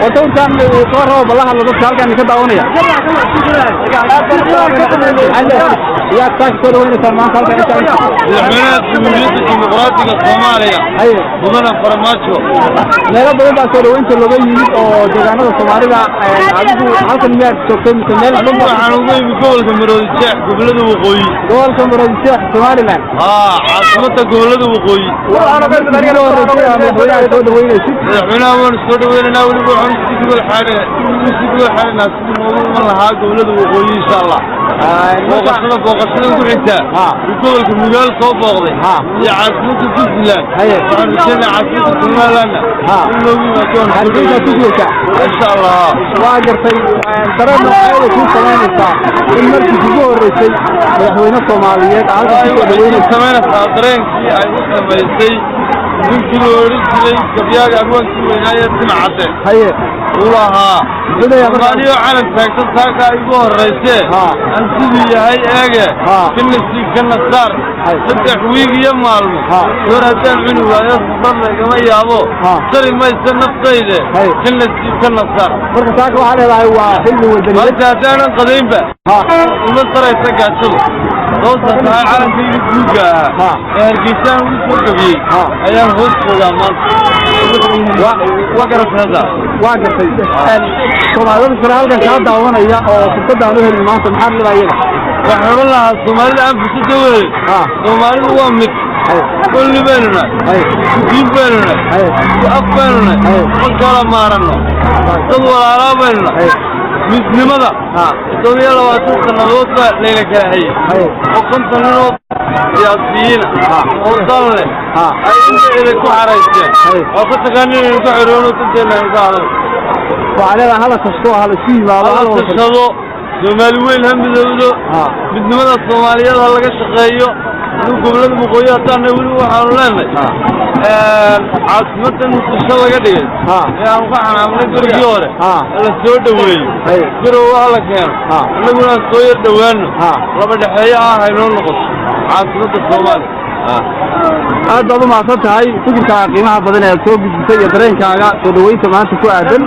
وتقول كان صار والله على ضد كان كده ونيا يا تاكل وين سلمان قال كان الحملات الديمقراطية الصومالية بدنا فرماتشو لا بدنا صار وين لو يجي او جانا الصومالية عادوا halkan miyaad joogtay meel waxaan ugu yimid gobolka Maroodijeex gobolada waqooyi Somaliland caasimada gobolada waqooyi waxaan ka dariiqo horeeyay soo dhaweynaysid madaxweynaha soo dhaweynaa wali waxaan sidoo xaare naas ma laha gobolada waqooyi insha Allah booqashada ku xigta gobolka Mugaal soo booqday iyo caasimada Puntland waxaan jeclahay caasimada Somaliland insha Allah waa gartay dareenka ay ku sameynaysaa in markii ugu horeysay madaxweynaha Soomaaliyeed halka soo dhaweynaysa sameynaysaa dareenkii ay u sameysay ninkii loo oranjiray gabyaaga arwaankii weynaaye Timcade ulaha Soomaaliya calan taagsan taaka ay ugu horeysay aan sidii yahay eege kinasi kanasar saddex wiig iyo maalmo waraadaan cunu waayo sarnagama yaabo sari maysa naftayde kinasi kanasar marka taaka waxa leedahay waa xilli wadani marka hadaan qadaynba uma saraysa gaajado doonta calanka guuga hargeysan uu soo gabiyay ayaan hoos joogaa maanta waa gartay Soomaalida halkan ka daawanaya oo fursad u helin maanta maxaa leedahay waxaan lahaa Soomaalida aan fursad u helin Soomaalidu waa mid kulli beelna diin beelna afbeelna kala maarano dad walaalo beelna midnimada Soomaaliya waa sanadood baa leeyahay kala hayay oo kontonnood siyaasiyiin oo dalne ay inta ku xaraysteen oo ka tagaaneen inay ku xiroono dadkeena gaalo وعلى هذا كسو هذا شيء ما هذا كسو Soomaali weyn hamidowdo midnimada Soomaaliyeed laga shaqeeyo gobolada waqooyi tan wali waxaan leenahay caasimadan muqdisho laga dhigay aan ku xanaamnay gurigii hore la soo dhaweeyo garowa la keen anaguna soo yar dhawaano laba dhaxeeyo haynoo noqoto caasimada Soomaaliya aad baad u mahadsan tahay fikirka qiimaha badan ee soo gudbisay dareenkaaga soo dhaweynta maanta ku aadan